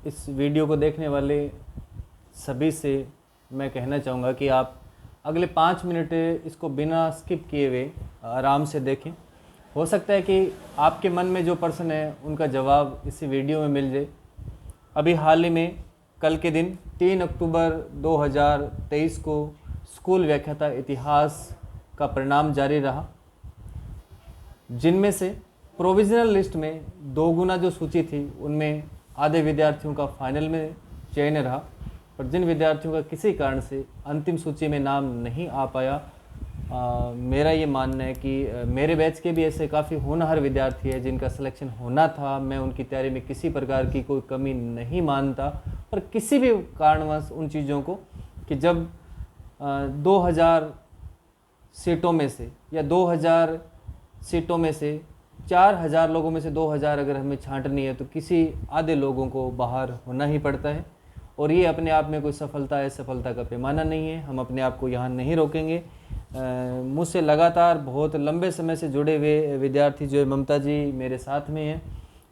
इस वीडियो को देखने वाले सभी से मैं कहना चाहूँगा कि आप अगले 5 मिनट इसको बिना स्किप किए हुए आराम से देखें। हो सकता है कि आपके मन में जो प्रश्न है उनका जवाब इसी वीडियो में मिल जाए। अभी हाल ही में कल के दिन 3 अक्टूबर 2023 को स्कूल व्याख्याता इतिहास का परिणाम जारी रहा, जिनमें से प्रोविजनल लिस्ट में 2 गुना जो सूची थी उनमें आधे विद्यार्थियों का फाइनल में चयन रहा, और जिन विद्यार्थियों का किसी कारण से अंतिम सूची में नाम नहीं आ पाया, मेरा ये मानना है कि मेरे बैच के भी ऐसे काफ़ी होनहार विद्यार्थी हैं जिनका सिलेक्शन होना था। मैं उनकी तैयारी में किसी प्रकार की कोई कमी नहीं मानता, पर किसी भी कारणवश उन चीज़ों को कि जब 2000 सीटों में से या 2000 सीटों में से 4000 लोगों में से 2000 अगर हमें छांटनी है तो किसी आधे लोगों को बाहर होना ही पड़ता है, और ये अपने आप में कोई सफलता है, सफलता का पैमाना नहीं है। हम अपने आप को यहाँ नहीं रोकेंगे। मुझसे लगातार बहुत लंबे समय से जुड़े हुए विद्यार्थी जो है ममता जी मेरे साथ में हैं।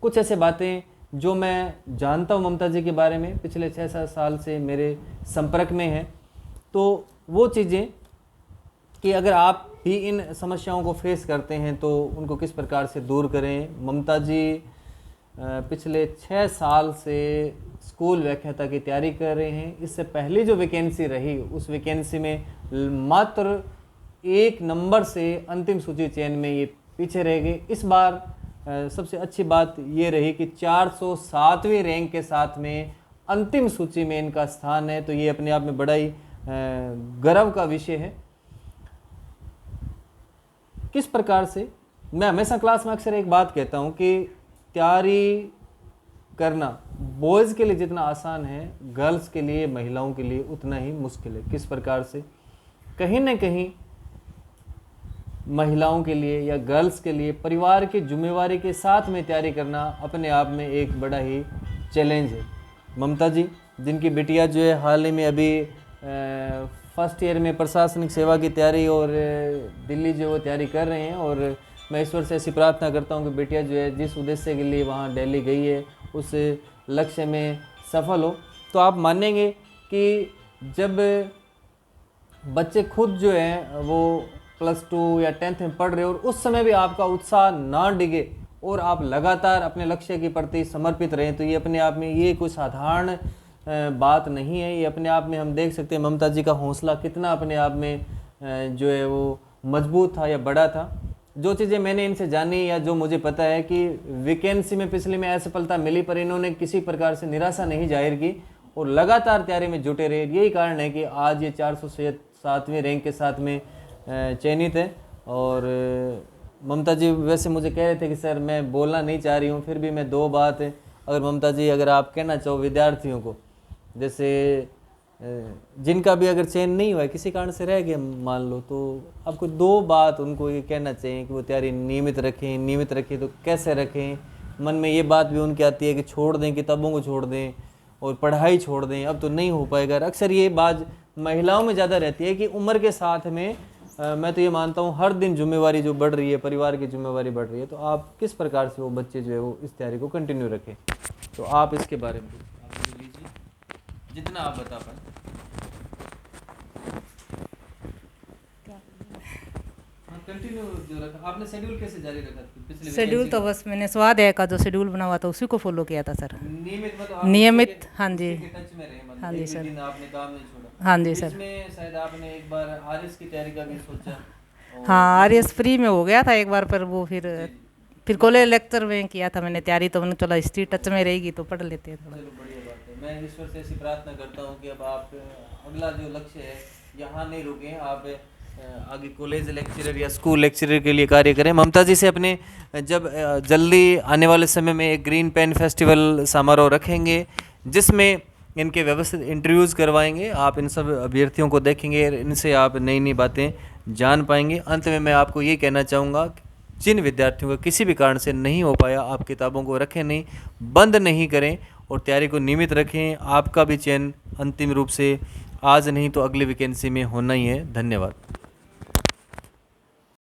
कुछ ऐसे बातें जो मैं जानता हूँ ममता जी के बारे में, पिछले 6-7 साल से मेरे संपर्क में हैं, तो वो चीज़ें कि अगर आप भी इन समस्याओं को फेस करते हैं तो उनको किस प्रकार से दूर करें। ममता जी पिछले 6 साल से स्कूल व्याख्याता की तैयारी कर रहे हैं। इससे पहले जो वैकेंसी रही उस वैकेंसी में मात्र 1 नंबर से अंतिम सूची चयन में ये पीछे रह गए। इस बार सबसे अच्छी बात ये रही कि 407वें रैंक के साथ में अंतिम सूची में इनका स्थान है, तो ये अपने आप में बड़ा ही गर्व का विषय है। किस प्रकार से मैं हमेशा क्लास में अक्सर एक बात कहता हूँ कि तैयारी करना बॉयज़ के लिए जितना आसान है, गर्ल्स के लिए, महिलाओं के लिए उतना ही मुश्किल है। किस प्रकार से कहीं न कहीं महिलाओं के लिए या गर्ल्स के लिए परिवार की जिम्मेवारी के साथ में तैयारी करना अपने आप में एक बड़ा ही चैलेंज है। ममता जी जिनकी बिटिया जो है हाल ही में अभी फर्स्ट ईयर में प्रशासनिक सेवा की तैयारी और दिल्ली जो वो तैयारी कर रहे हैं, और मैं ईश्वर से ऐसी प्रार्थना करता हूँ कि बिटिया जो है जिस उद्देश्य के लिए वहाँ दिल्ली गई है उस लक्ष्य में सफल हो। तो आप मानेंगे कि जब बच्चे खुद जो हैं वो +2 या 10th में पढ़ रहे हो और उस समय भी आपका उत्साह ना डिगे और आप लगातार अपने लक्ष्य के प्रति समर्पित रहें, तो ये अपने आप में ये कोई साधारण बात नहीं है। ये अपने आप में हम देख सकते हैं ममता जी का हौसला कितना अपने आप में जो है वो मजबूत था या बड़ा था। जो चीज़ें मैंने इनसे जानी या जो मुझे पता है कि वैकेंसी में पिछले में असफलता मिली, पर इन्होंने किसी प्रकार से निराशा नहीं जाहिर की और लगातार तैयारी में जुटे रहे। यही कारण है कि आज ये 407वें रैंक के साथ में चयनित है। और ममता जी वैसे मुझे कह रहे थे कि सर मैं बोलना नहीं चाह रही हूँ, फिर भी मैं 2 बात अगर ममता जी अगर आप कहना चाहो विद्यार्थियों को, जैसे जिनका भी अगर चयन नहीं हुआ है, किसी कारण से रह गया मान लो, तो आपको 2 बात उनको ये कहना चाहिए कि वो तैयारी नियमित रखें। नियमित रखें तो कैसे रखें? मन में ये बात भी उनकी आती है कि छोड़ दें, किताबों को छोड़ दें और पढ़ाई छोड़ दें, अब तो नहीं हो पाएगा। अक्सर ये बात महिलाओं में ज़्यादा रहती है कि उम्र के साथ में मैं तो ये मानता हूँ हर दिन जिम्मेवारी जो बढ़ रही है, परिवार की जिम्मेवारी बढ़ रही है, तो आप किस प्रकार से वो बच्चे जो है वो इस तैयारी को कंटिन्यू रखें, तो आप इसके बारे में आप लीजिए जितना आप बता पाएँ। कंटिन्यू जो रखा आपने, शेड्यूल कैसे जारी रखा पिछले? शेड्यूल तो बस मैंने स्वाध्याय का जो शेड्यूल बना हुआ था उसी को फॉलो किया था सर। नियमित मतलब नियमित, हाँ जी, टच में रहे, मतलब हाँ जी सर, दिन आपने काम नहीं छोड़ा। हाँ जी सर। इसमें शायद आपने एक बार आरएस की तैयारी का भी सोचा? हाँ, आरएस फ्री में हो गया था एक बार, पर वो फिर कॉलेज लेक्चर में किया था मैंने तैयारी, तो मैंने चला हिस्ट्री टच में रहेगी तो पढ़ लेते हैं थोड़ा। चलो बढ़िया बात है। मैं ईश्वर से ऐसी प्रार्थना करता हूँ कि अब आप अगला जो लक्ष्य है यहाँ नहीं रुकें, आप आगे कॉलेज लेक्चरर या स्कूल लेक्चरर के लिए कार्य करें। ममता जी से अपने जब जल्दी आने वाले समय में एक ग्रीन पेन फेस्टिवल समारोह रखेंगे जिसमें इनके व्यवस्थित इंटरव्यूज़ करवाएंगे। आप इन सब अभ्यर्थियों को देखेंगे, इनसे आप नई नई बातें जान पाएंगे। अंत में मैं आपको ये कहना चाहूँगा, जिन विद्यार्थियों का किसी भी कारण से नहीं हो पाया, आप किताबों को रखें नहीं, बंद नहीं करें और तैयारी को नियमित रखें। आपका भी चयन अंतिम रूप से आज नहीं तो अगली वैकेंसी में होना ही है। धन्यवाद।